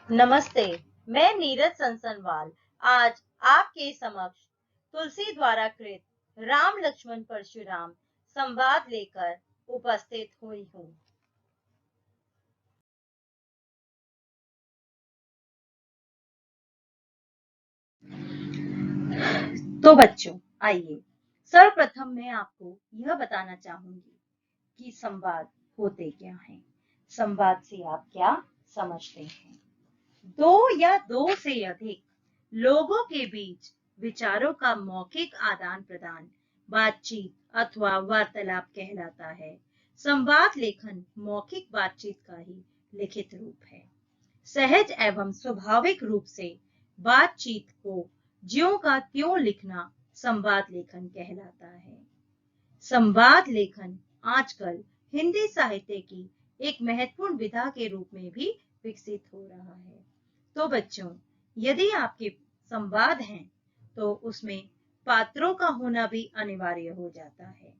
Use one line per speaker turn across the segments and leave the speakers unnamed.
नमस्ते। मैं नीरज संसनवाल आज आपके समक्ष तुलसी द्वारा कृत राम लक्ष्मण परशुराम संवाद लेकर उपस्थित हुई हूँ। तो बच्चों, आइए सर्वप्रथम मैं आपको यह बताना चाहूंगी कि संवाद होते क्या हैं। संवाद से आप क्या समझते हैं? दो या दो से अधिक लोगों के बीच विचारों का मौखिक आदान प्रदान बातचीत अथवा वार्तालाप कहलाता है। संवाद लेखन मौखिक बातचीत का ही लिखित रूप है। सहज एवं स्वाभाविक रूप से बातचीत को ज्यों का त्यों लिखना संवाद लेखन कहलाता है। संवाद लेखन आजकल हिंदी साहित्य की एक महत्वपूर्ण विधा के रूप में भी विकसित हो रहा है। तो बच्चों, यदि आपके संवाद हैं तो उसमें पात्रों का होना भी अनिवार्य हो जाता है।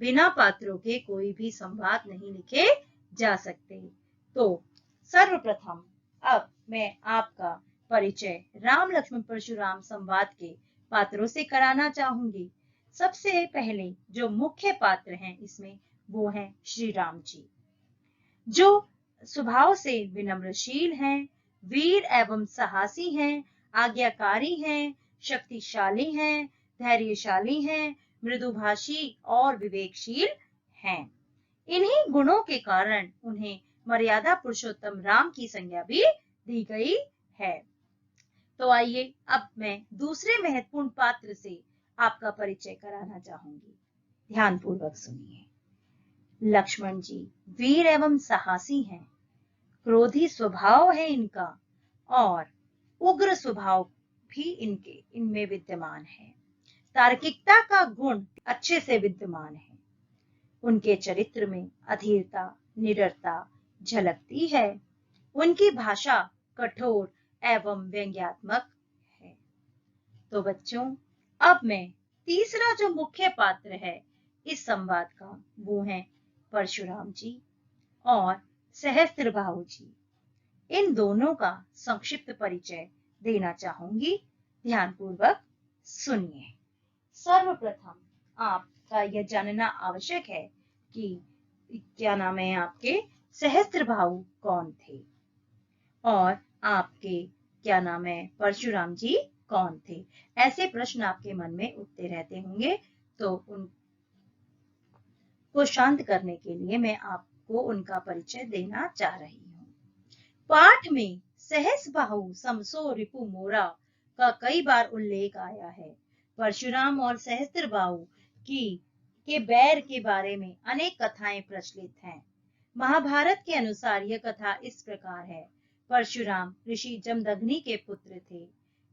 बिना पात्रों के कोई भी संवाद नहीं लिखे जा सकते। तो सर्वप्रथम अब मैं आपका परिचय राम लक्ष्मण परशुराम संवाद के पात्रों से कराना चाहूंगी। सबसे पहले जो मुख्य पात्र हैं इसमें वो हैं श्री राम जी, जो स्वभाव से विनम्रशील हैं, वीर एवं साहसी हैं, आज्ञाकारी हैं, शक्तिशाली हैं, धैर्यशाली हैं, मृदुभाषी और विवेकशील हैं। इन्हीं गुणों के कारण उन्हें मर्यादा पुरुषोत्तम राम की संज्ञा भी दी गई है। तो आइए अब मैं दूसरे महत्वपूर्ण पात्र से आपका परिचय कराना चाहूंगी। ध्यानपूर्वक सुनिए। लक्ष्मण जी वीर एवं साहसी हैं, क्रोधी स्वभाव है इनका और उग्र स्वभाव भी इनमें विद्यमान है। तार्किकता का गुण अच्छे से विद्यमान है। उनके चरित्र में अधीरता, निडरता झलकती है। उनकी भाषा कठोर एवं व्यंग्यात्मक है। तो बच्चों, अब मैं तीसरा जो मुख्य पात्र है इस संवाद का वो है परशुराम जी और सहस्त्रबाहु जी। इन दोनों का संक्षिप्त परिचय देना चाहूंगी। ध्यानपूर्वक सुनिए। सर्वप्रथम आपका यह जानना आवश्यक है कि क्या नाम है आपके सहस्त्रबाहु कौन थे और आपके क्या नाम है परशुराम जी कौन थे। ऐसे प्रश्न आपके मन में उठते रहते होंगे, तो उनको शांत करने के लिए मैं आपको उनका परिचय देना चाह रही हूँ। पाठ में सहस्त्रबाहु समसो रिपु मोरा का कई बार उल्लेख आया है। परशुराम और सहस्त्रबाहु की के बैर के बारे में अनेक कथाएं प्रचलित हैं। महाभारत के अनुसार यह कथा इस प्रकार है। परशुराम ऋषि जमदग्नि के पुत्र थे।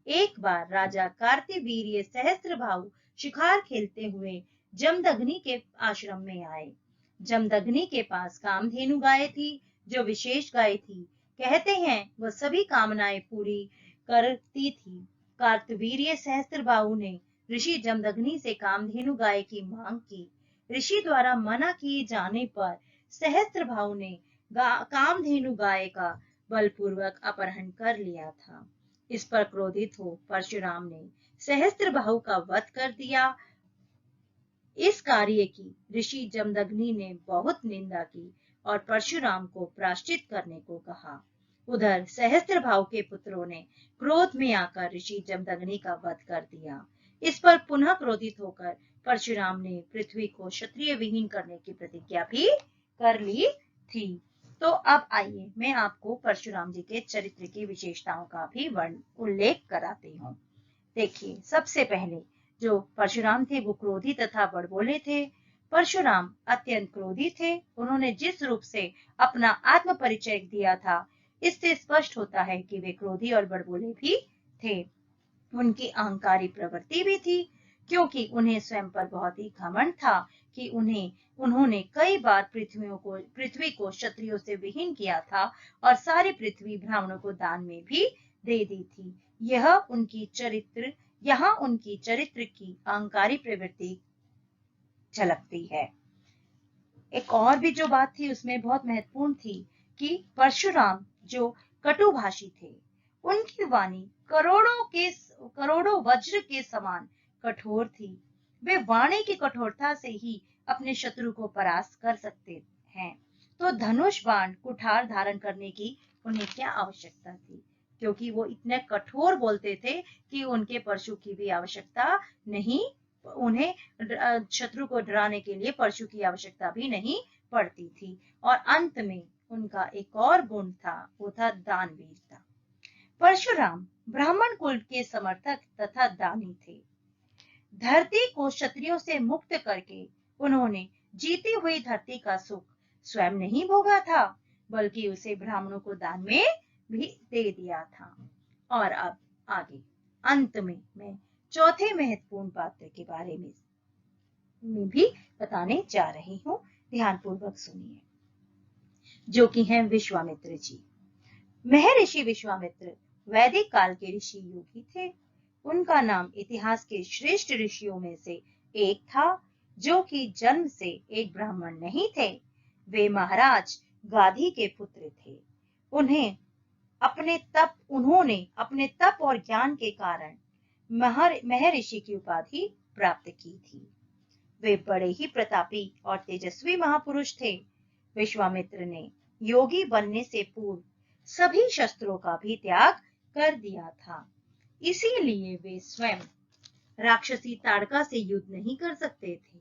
एक बार राजा कार्तवीर्य सहस्त्रबाहु शिकार खेलते हुए जमदग्नि के आश्रम में आए। जमदग्नि के पास कामधेनु गाय थी, जो विशेष गाय थी। कहते हैं वह सभी कामनाएं पूरी करती थी। कार्तवीर्य सहस्त्रबाहु ने ऋषि जमदग्नि से कामधेनु गाय की मांग की। ऋषि द्वारा मना किए जाने पर सहस्त्रबाहु ने कामधेनु गाय का बलपूर्वक अपहरण कर लिया था। इस पर क्रोधित हो परशुराम ने सहस्त्रबाहु का वध कर दिया। इस कार्य की ऋषि जमदग्नि ने बहुत निंदा की और परशुराम को प्रायश्चित करने को कहा। उधर सहस्त्रबाहु के पुत्रों ने क्रोध में आकर ऋषि जमदग्नि का वध कर दिया। इस पर पुनः क्रोधित होकर परशुराम ने पृथ्वी को क्षत्रिय विहीन करने की प्रतिज्ञा भी कर ली थी। तो अब आइए मैं आपको परशुराम जी के चरित्र की विशेषताओं का भी उल्लेख कराती हूँ। देखिए, सबसे पहले जो परशुराम थे वो क्रोधी तथा बड़बोले थे। परशुराम अत्यंत क्रोधी थे। उन्होंने जिस रूप से अपना आत्म परिचय दिया था, इससे स्पष्ट होता है कि वे क्रोधी और बड़बोले भी थे। उनकी अहंकारी प्रवृत्ति भी थी, क्योंकि उन्हें स्वयं पर बहुत ही घमंड था कि उन्होंने कई बार पृथ्वी को क्षत्रियों से विहीन किया था और सारी पृथ्वी ब्राह्मणों को दान में भी दे दी थी। यहाँ उनकी चरित्र की अहंकारी प्रवृत्ति झलकती है। एक और भी जो बात थी उसमें बहुत महत्वपूर्ण थी कि परशुराम जो कटुभाषी थे। उनकी वाणी करोड़ों वज्र के समान कठोर थी। वे वाणी की कठोरता से ही अपने शत्रु को परास्त कर सकते हैं। तो धनुष बाण कुठार धारण करने की उन्हें क्या आवश्यकता थी, क्योंकि वो इतने कठोर बोलते थे कि उनके परशु की भी आवश्यकता नहीं, उन्हें शत्रु को डराने के लिए परशु की आवश्यकता भी नहीं पड़ती थी। और अंत में उनका एक और गुण था, वो था दानवीरता। परशुराम ब्राह्मण कुल के समर्थक तथा दानी थे। धरती को क्षत्रियों से मुक्त करके उन्होंने जीती हुई धरती का सुख स्वयं नहीं भोगा था, बल्कि उसे ब्राह्मणों को दान में भी दे दिया था। और अब आगे अंत में मैं चौथे महत्वपूर्ण पात्र के बारे में भी बताने जा रही हूँ। ध्यानपूर्वक सुनिए, जो कि हैं विश्वामित्र जी। महर्षि विश्वामित्र वैदिक काल के ऋषि योगी थे। उनका नाम इतिहास के श्रेष्ठ ऋषियों में से एक था, जो कि जन्म से एक ब्राह्मण नहीं थे। वे महाराज गाधी के पुत्र थे। उन्होंने अपने तप और ज्ञान के कारण महर्षि की उपाधि प्राप्त की थी। वे बड़े ही प्रतापी और तेजस्वी महापुरुष थे। विश्वामित्र ने योगी बनने से पूर्व सभी शस्त्रों का भी त्याग कर दिया था। इसीलिए वे स्वयं राक्षसी ताड़का से युद्ध नहीं कर सकते थे।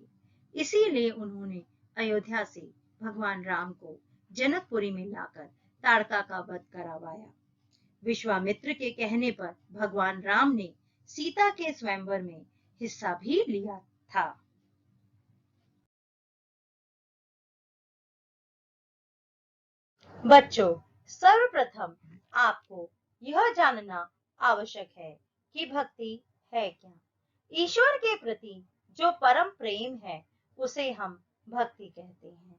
इसीलिए उन्होंने अयोध्या से भगवान राम को जनकपुरी में लाकर ताड़का का वध करवाया। विश्वामित्र के कहने पर भगवान राम ने सीता के स्वयंवर में हिस्सा भी लिया था। बच्चों, सर्वप्रथम आपको यह जानना आवश्यक है कि भक्ति है क्या। ईश्वर के प्रति जो परम प्रेम है उसे हम भक्ति कहते हैं,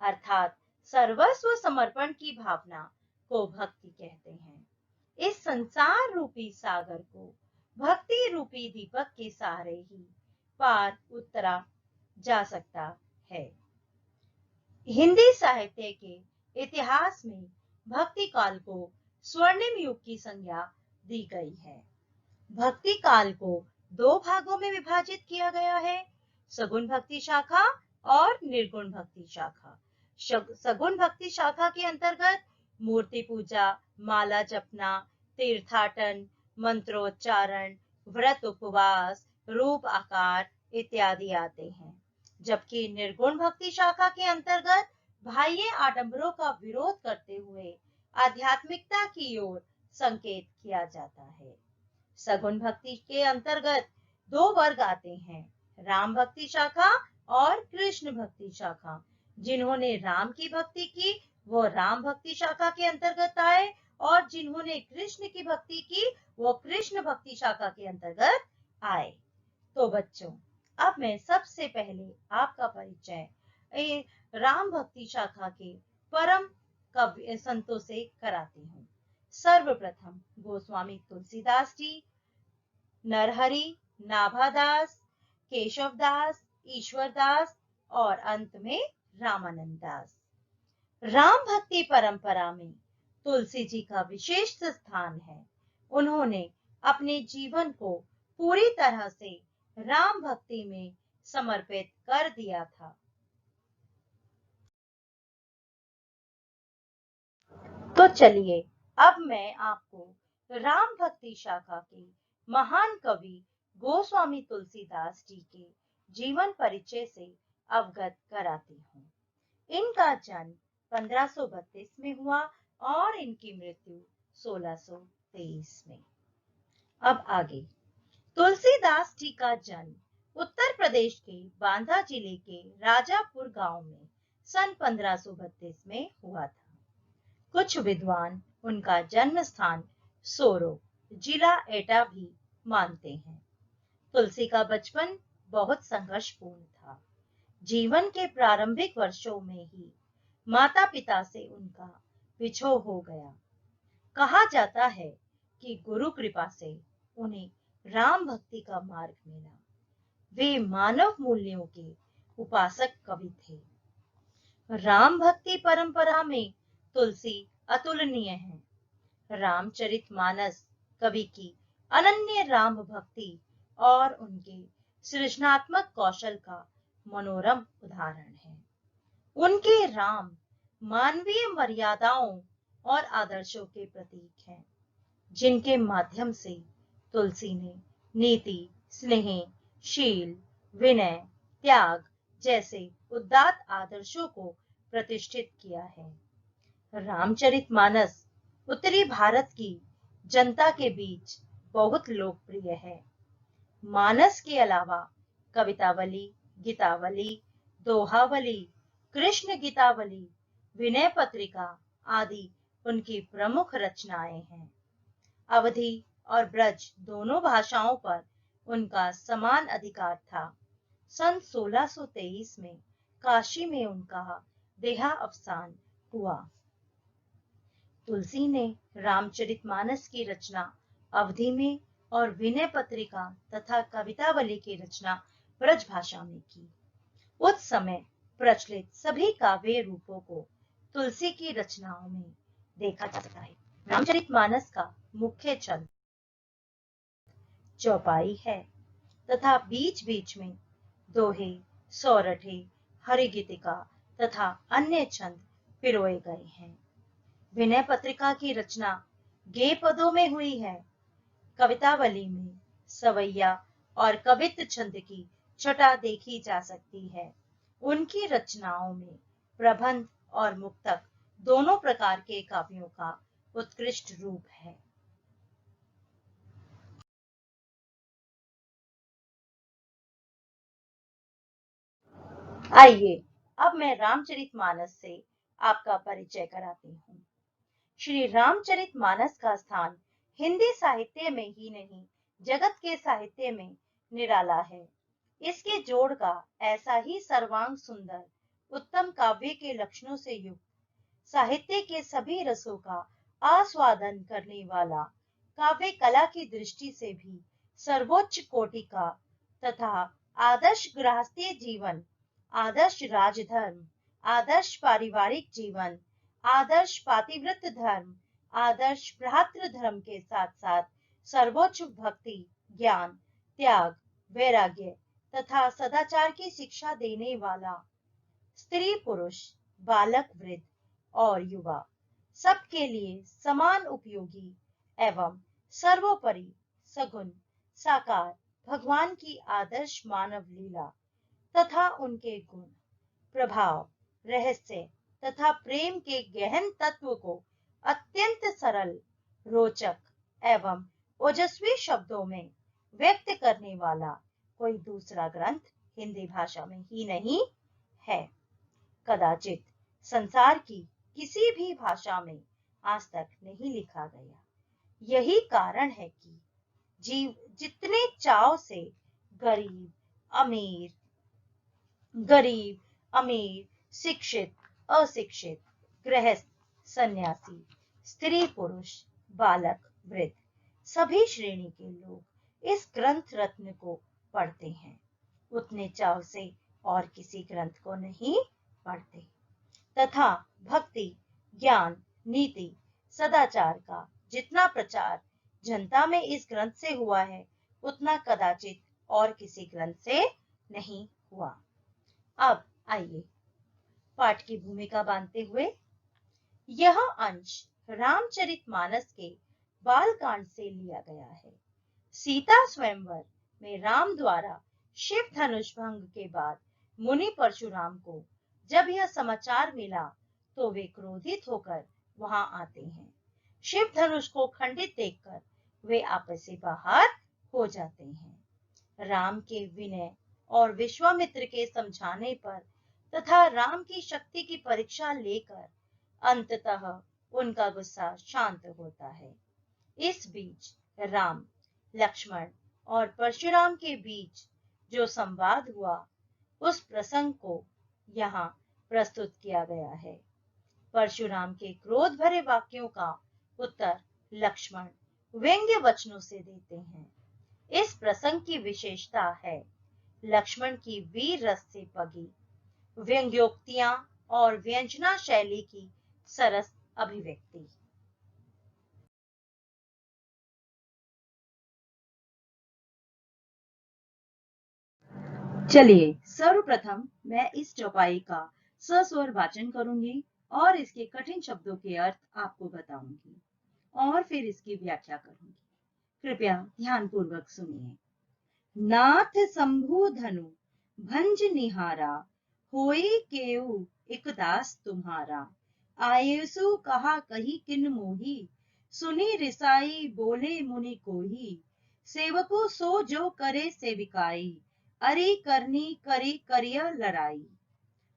अर्थात सर्वस्व समर्पण की भावना को भक्ति कहते हैं। इस संसार रूपी सागर को भक्ति रूपी दीपक के सहारे ही पार उतरा जा सकता है। हिंदी साहित्य के इतिहास में भक्ति काल को स्वर्णिम युग की संज्ञा दी गई है। भक्ति काल को दो भागों में विभाजित किया गया है, सगुण भक्ति शाखा और निर्गुण भक्ति शाखा। सगुण भक्ति शाखा के अंतर्गत मूर्ति पूजा, माला जपना, तीर्थाटन, मंत्रोच्चारण, व्रत उपवास, रूप आकार इत्यादि आते हैं। जबकि निर्गुण भक्ति शाखा के अंतर्गत बाह्य आडंबरों का विरोध करते हुए आध्यात्मिकता की ओर संकेत किया जाता है। सगुण भक्ति के अंतर्गत दो वर्ग आते हैं, राम भक्ति शाखा और कृष्ण भक्ति शाखा। जिन्होंने राम की भक्ति की वो राम भक्ति शाखा के अंतर्गत आए, और जिन्होंने कृष्ण की भक्ति की वो कृष्ण भक्ति शाखा के अंतर्गत आए। तो बच्चों, अब मैं सबसे पहले आपका परिचय राम भक्ति शाखा के परम कवि संतों से कराती हूँ। सर्वप्रथम गोस्वामी तुलसीदास जी, नरहरि, नाभादास, केशवदास, ईश्वरदास और अंत में रामानंद दास। राम भक्ति परंपरा में तुलसी जी का विशेष स्थान है। उन्होंने अपने जीवन को पूरी तरह से राम भक्ति में समर्पित कर दिया था। तो चलिए, अब मैं आपको राम भक्ति शाखा के महान कवि गोस्वामी तुलसीदास जी के जीवन परिचय से अवगत कराती हूँ। इनका जन्म 1532 में हुआ और इनकी मृत्यु 1623 में। अब आगे, तुलसीदास जी का जन्म उत्तर प्रदेश के बांदा जिले के राजापुर गांव में सन 1532 में हुआ था। कुछ विद्वान उनका जन्म स्थान सोरो, जिला एटा भी मानते हैं। तुलसी का बचपन बहुत संघर्षपूर्ण था। जीवन के प्रारंभिक वर्षों में ही माता पिता से उनका विछोह हो गया। कहा जाता है कि गुरु कृपा से उन्हें राम भक्ति का मार्ग मिला। वे मानव मूल्यों के उपासक कवि थे। राम भक्ति परंपरा में तुलसी अतुलनीय है। रामचरितमानस कवि की अनन्य राम भक्ति और उनके सृजनात्मक कौशल का मनोरम उदाहरण है। उनके राम मानवीय मर्यादाओं और आदर्शों के प्रतीक हैं, जिनके माध्यम से तुलसी ने नीति, स्नेह, शील, विनय, त्याग जैसे उदात्त आदर्शों को प्रतिष्ठित किया है। रामचरितमानस उत्तरी भारत की जनता के बीच बहुत लोकप्रिय है। मानस के अलावा कवितावली, गीतावली, दोहावली, कृष्ण गीतावली, विनय पत्रिका आदि उनकी प्रमुख रचनाएं हैं। अवधी और ब्रज दोनों भाषाओं पर उनका समान अधिकार था। सन 1623 में काशी में उनका देहावसान हुआ। तुलसी ने रामचरितमानस की रचना अवधी में और विनय पत्रिका तथा कवितावली की रचना ब्रज भाषा में की। उस समय प्रचलित सभी काव्य रूपों को तुलसी की रचनाओं में देखा जा सकता है। रामचरितमानस का मुख्य छंद चौपाई है तथा बीच बीच में दोहे, सौरठे, हरिगीतिका तथा अन्य छंद पिरोए गए हैं। विनय पत्रिका की रचना गे पदों में हुई है। कवितावली में सवैया और कवित्त छंद की छटा देखी जा सकती है। उनकी रचनाओं में प्रबंध और मुक्तक दोनों प्रकार के काव्यों का उत्कृष्ट रूप है। आइए अब मैं रामचरितमानस से आपका परिचय कराती हूँ। श्री रामचरितमानस का स्थान हिंदी साहित्य में ही नहीं, जगत के साहित्य में निराला है। इसके जोड़ का ऐसा ही सर्वांग सुंदर, उत्तम काव्य के लक्षणों से युक्त, साहित्य के सभी रसों का आस्वादन करने वाला, काव्य कला की दृष्टि से भी सर्वोच्च कोटि का तथा आदर्श गृहस्थी जीवन, आदर्श राजधर्म, आदर्श पारिवारिक जीवन, आदर्श पातिव्रत धर्म, आदर्श भ्रातृ धर्म के साथ साथ सर्वोच्च भक्ति, ज्ञान, त्याग, वैराग्य तथा सदाचार की शिक्षा देने वाला, स्त्री पुरुष, बालक वृद्ध और युवा सबके लिए समान उपयोगी एवं सर्वोपरि सगुण साकार भगवान की आदर्श मानव लीला तथा उनके गुण, प्रभाव, रहस्य तथा प्रेम के गहन तत्व को अत्यंत सरल, रोचक एवं ओजस्वी शब्दों में व्यक्त करने वाला कोई दूसरा ग्रंथ हिंदी भाषा में ही नहीं है। कदाचित संसार की किसी भी भाषा में आज तक नहीं लिखा गया। यही कारण है कि जीव जितने चाव से गरीब, अमीर, शिक्षित, अशिक्षित, गृहस्थ, सन्यासी, स्त्री पुरुष, बालक वृद्ध सभी श्रेणी के लोग इस ग्रंथ रत्न को पढ़ते हैं, उतने चाव से और किसी ग्रंथ को नहीं पढ़ते। तथा भक्ति, ज्ञान, नीति, सदाचार का जितना प्रचार जनता में इस ग्रंथ से हुआ है, उतना कदाचित और किसी ग्रंथ से नहीं हुआ। अब आइए पाठ की भूमिका बांधते हुए, यह अंश रामचरितमानस के बालकांड से लिया गया है। सीता स्वयंवर में राम द्वारा शिव धनुष भंग के बाद मुनि परशुराम को जब यह समाचार मिला तो वे क्रोधित होकर वहां आते हैं। शिव धनुष को खंडित देखकर वे आपस से बाहर हो जाते हैं। राम के विनय और विश्वामित्र के समझाने पर तथा राम की शक्ति की परीक्षा लेकर अंततः उनका गुस्सा शांत होता है। इस बीच राम, लक्ष्मण और परशुराम के बीच जो संवाद हुआ, उस प्रसंग को यहाँ प्रस्तुत किया गया है। परशुराम के क्रोध भरे वाक्यों का उत्तर लक्ष्मण व्यंग्य वचनों से देते हैं। इस प्रसंग की विशेषता है लक्ष्मण की वीर रस से पगी व्यंग्योक्तियां और व्यंजना शैली की सरस अभिव्यक्ति। चलिए सर्वप्रथम मैं इस चौपाई का सस्वर वाचन करूंगी और इसके कठिन शब्दों के अर्थ आपको बताऊंगी और फिर इसकी व्याख्या करूंगी। कृपया ध्यानपूर्वक सुनिए। नाथ शंभु धनु भंज निहारा, होई केउ एक दास तुम्हारा। आयसु कहा कही किन मोही, सुनी रिसाई बोले मुनि कोही। सेवको सो जो करे सेविकाई, अरि करनी करी करिय लड़ाई।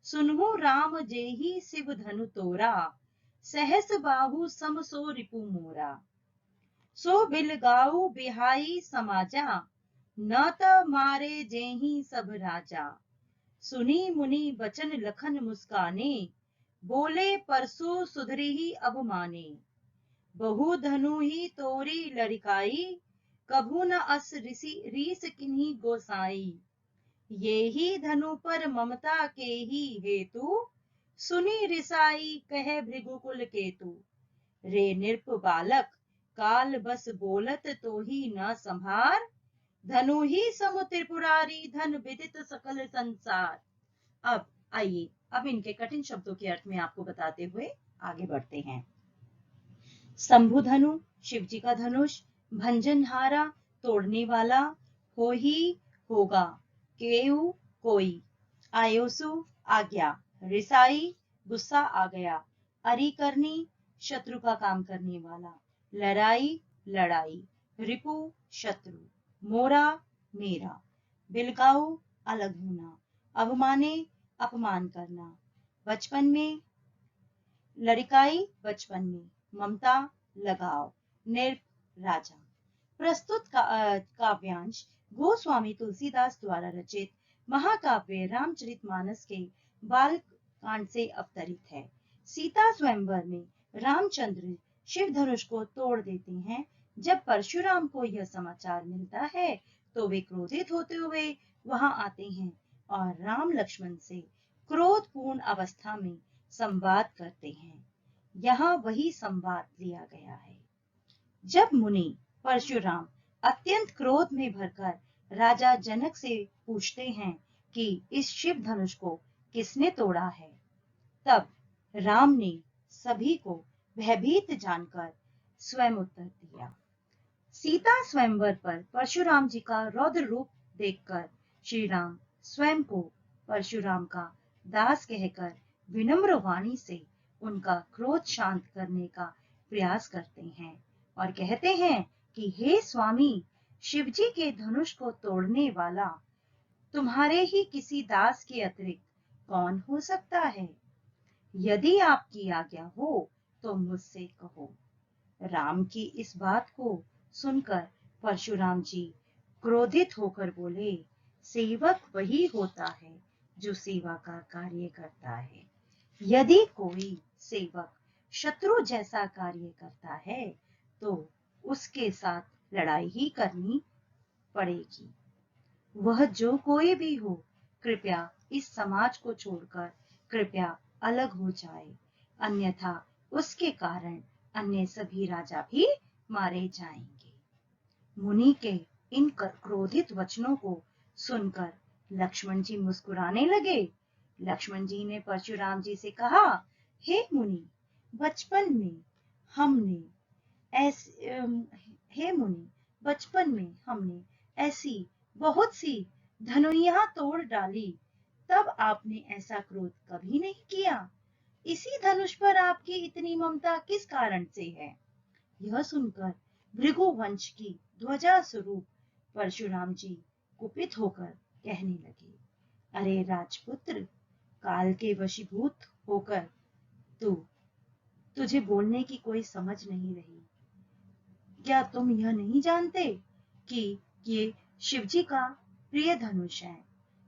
सुनहु राम जेहि शिव धनु तोरा, सहस बाहु सम सो रिपु मोरा। सो बिल गाऊ बिहाई समाजा, न त मारे जेहि सब राजा। सुनी मुनि बचन लखन मुस्काने, बोले परसु सुधरी अब माने। बहु धनु ही तोरी लड़िकाई, कभू न अस रीस किन्ही गोसाई। ये ही धनु पर ममता के ही हेतु, सुनी रिसाई कहे भृगुकुल केतु। रे नृप बालक काल बस बोलत तो ही न संभार, धनु ही सम त्रिपुरारी धन विदित सकल संसार। अब आइए अब इनके कठिन शब्दों के अर्थ में आपको बताते हुए आगे बढ़ते हैं। शंभु धनु शिव जी का धनुष, भंजनहारा तोड़ने वाला, हो ही होगा, केयू कोई, आयोसु आज्ञा, रिसाई गुस्सा आ गया, अरि करनी शत्रु का काम करने वाला, लड़ाई लड़ाई, रिपु शत्रु, मोरा मेरा, बिलगाऊ अलग होना, अवमाने अपमान करना, बचपन में लड़िकाई बचपन में, ममता लगाव, नृप राजा। प्रस्तुत काव्यांश गोस्वामी तुलसीदास द्वारा रचित महाकाव्य रामचरितमानस के बाल कांड से अवतरित है। सीता स्वयंवर में रामचंद्र शिव धनुष को तोड़ देते हैं। जब परशुराम को यह समाचार मिलता है तो वे क्रोधित होते हुए वहां आते हैं और राम लक्ष्मण से क्रोधपूर्ण अवस्था में संवाद करते हैं। यहाँ वही संवाद लिया गया है। जब मुनि परशुराम अत्यंत क्रोध में भरकर राजा जनक से पूछते हैं कि इस शिव धनुष को किसने तोड़ा है, तब राम ने सभी को भयभीत जानकर स्वयं उत्तर दिया। सीता स्वयंवर पर परशुराम जी का रौद्र रूप देखकर श्री राम स्वयं को परशुराम का दास कहकर विनम्र वाणी से उनका क्रोध शांत करने का प्रयास करते हैं और कहते हैं कि हे स्वामी, शिवजी के धनुष को तोड़ने वाला तुम्हारे ही किसी दास के अतिरिक्त कौन हो सकता है? यदि आपकी आज्ञा हो तो मुझसे कहो। राम की इस बात को सुनकर परशुराम जी क्रोधित होकर बोले, सेवक वही होता है जो सेवा का कार्य करता है। यदि कोई सेवक शत्रु जैसा कार्य करता है तो उसके साथ लड़ाई ही करनी पड़ेगी। वह जो कोई भी हो, कृपया इस समाज को छोड़कर कृपया अलग हो जाए, अन्यथा उसके कारण अन्य सभी राजा भी मारे जाएंगे। मुनि के इन क्रोधित वचनों को सुनकर लक्ष्मण जी मुस्कुराने लगे। लक्ष्मण जी ने परशुराम जी से कहा, हे मुनि, बचपन में हमने ऐसी बहुत सी धनुइयां तोड़ डाली, तब आपने ऐसा क्रोध कभी नहीं किया। इसी धनुष पर आपकी इतनी ममता किस कारण से है? यह सुनकर भृगु वंश की ध्वजा स्वरूप परशुराम जी कुपित होकर कहने लगे, अरे राजपुत्र, काल के वशीभूत होकर तुझे बोलने की कोई समझ नहीं रही। क्या तुम यह नहीं जानते कि ये शिवजी का प्रिय धनुष है?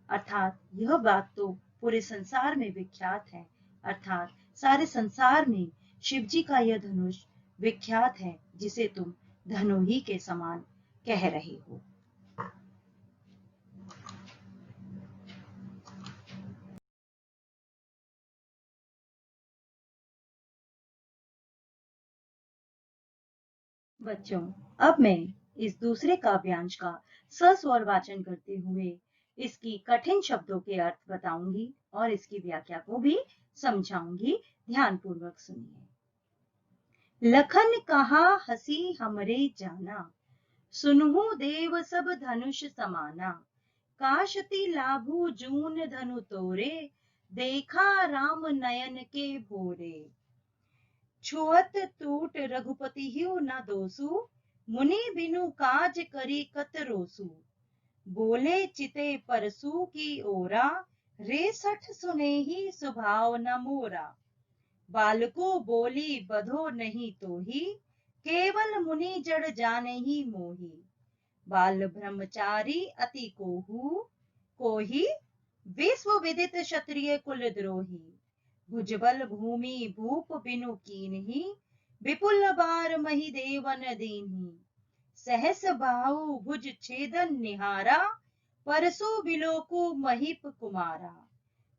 अर्थात यह बात तो पूरे संसार में विख्यात है, अर्थात सारे संसार में शिवजी का यह धनुष विख्यात है, जिसे तुम धनुही के समान कह रहे हो। बच्चों, अब मैं इस दूसरे काव्यांश का सस्वर वाचन करते हुए इसकी कठिन शब्दों के अर्थ बताऊंगी और इसकी व्याख्या को भी समझाऊंगी। ध्यानपूर्वक सुनिए। लखन कहा हसी हमरे जाना, सुनहु देव सब धनुष समाना। काशति लाभु जून धनु तोरे, देखा राम नयन के भोरे। छुअत टूट रघुपति ह्यू न दोसु, मुनि बिनु काज करी कत रोसु। बोले चिते परसु की ओरा, रे सठ सुनेहि स्वभाव न मोरा। बालको बोली बधो नहीं तोही, केवल मुनि जड़ जानेहि मोही। बाल ब्रह्मचारी अति कोही, विश्व विदित क्षत्रिय कुल द्रोही। भुजबल भूमि भूप बिनु कीन्ही, विपुल बार मही देवन दीन्ही। सहस बाहु भुज छेदन निहारा, परसु बिलोकु महीप कुमारा।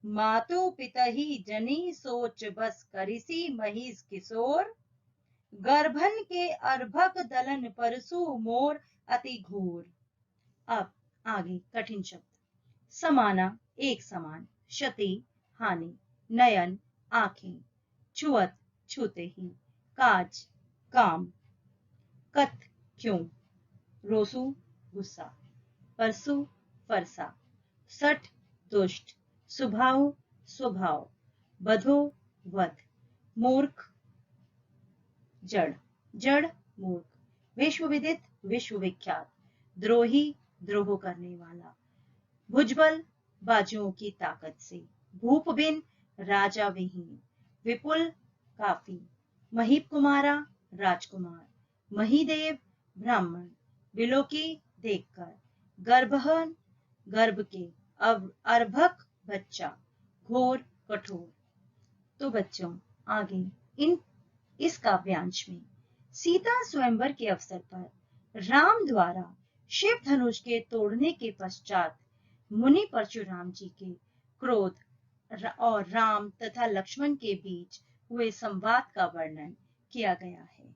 मातु पितहि जनी सोच बस करिसी महिष किशोर। गर्भन के अर्भक दलन परसु मोर अति घोर। अब आगे कठिन शब्द। समाना एक समान, क्षति हानि, नयन आंखें, छुअत छूते ही, काज काम, कत क्यों, रोसु गुस्सा, परसु फरसा, सठ दुष्ट, स्वभाव स्वभाव, बधो वध, मूर्ख जड़ जड़ मूर्ख, विश्व विदित विश्व विख्यात, द्रोही द्रोह करने वाला, भुजबल बाजुओं की ताकत से, भूप बिन राजा विहीन, विपुल काफी, महीप कुमारा राजकुमार, महीदेव ब्राह्मण, बिलोकी देखकर, गर्भहन गर्भ के, अर्भक बच्चा, घोर कठोर। तो बच्चों आगे इस काव्यांश में सीता स्वयंवर के अवसर पर राम द्वारा शिव धनुष के तोड़ने के पश्चात मुनि परशुराम जी के क्रोध और राम तथा लक्ष्मण के बीच हुए संवाद का वर्णन किया गया है।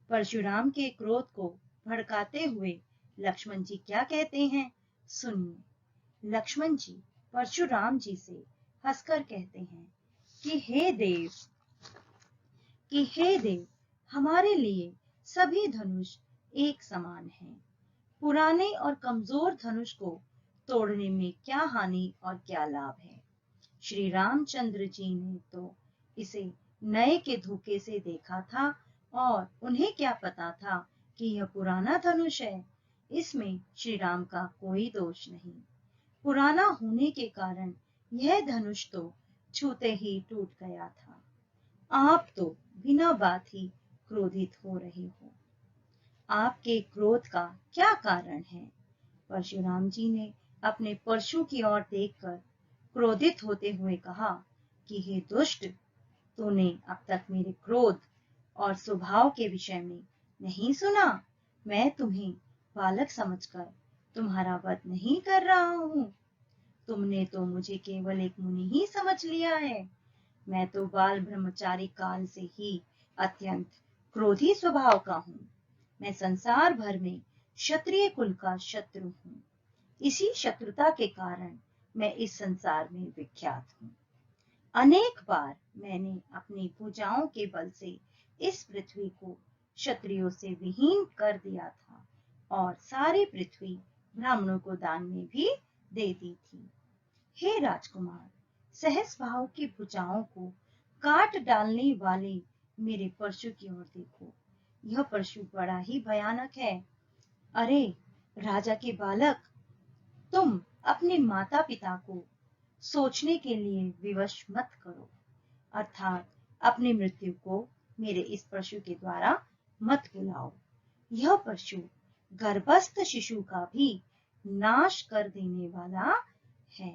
परशुराम के क्रोध को भड़काते हुए लक्ष्मण जी क्या कहते हैं, सुनिए। लक्ष्मण जी परशुराम जी से हंसकर कहते हैं कि हे देव, हमारे लिए सभी धनुष एक समान हैं। पुराने और कमजोर धनुष को तोड़ने में क्या हानि और क्या लाभ है। श्री रामचंद्र जी ने तो इसे नए के धोखे से देखा था और उन्हें क्या पता था कि यह पुराना धनुष है। इसमें श्री राम का कोई दोष नहीं। पुराना होने के कारण यह धनुष तो छूते ही टूट गया था। आप तो बिना बात ही क्रोधित हो रहे हो। आपके क्रोध का क्या कारण है। परशुराम जी ने अपने परशु की ओर देखकर क्रोधित होते हुए कहा कि हे दुष्ट, तूने अब तक मेरे क्रोध और स्वभाव के विषय में नहीं सुना। मैं तुम्हें बालक समझकर तुम्हारा वध नहीं कर रहा हूँ। तुमने तो मुझे केवल एक मुनि ही समझ लिया है। मैं तो बाल ब्रह्मचारी काल से ही अत्यंत क्रोधी स्वभाव का हूँ। मैं संसार भर में क्षत्रिय कुल का शत्रु हूँ। इसी शत्रुता के कारण मैं इस संसार में विख्यात हूँ। अनेक बार मैंने अपनी भुजाओं के बल से इस पृथ्वी को क्षत्रियों से विहीन कर दिया था और सारी पृथ्वी ब्राह्मणों को दान में भी दे दी थी। हे राजकुमार, सहस भाव की भुजाओं को काट डालने वाले मेरे परशु की ओर देखो। यह परशु बड़ा ही भयानक है। अरे राजा के बालक, तुम अपने माता पिता को सोचने के लिए विवश मत करो, अर्थात अपनी मृत्यु को मेरे इस परशु के द्वारा मत बुलाओ। यह परशु गर्भस्थ शिशु का भी नाश कर देने वाला है।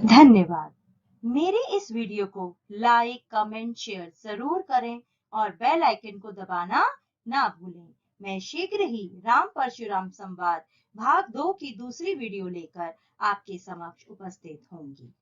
धन्यवाद। मेरे इस वीडियो को लाइक, कमेंट, शेयर जरूर करें और बेल आइकन को दबाना ना भूलें। मैं शीघ्र ही राम परशुराम संवाद भाग 2 की दूसरी वीडियो लेकर आपके समक्ष उपस्थित होंगी।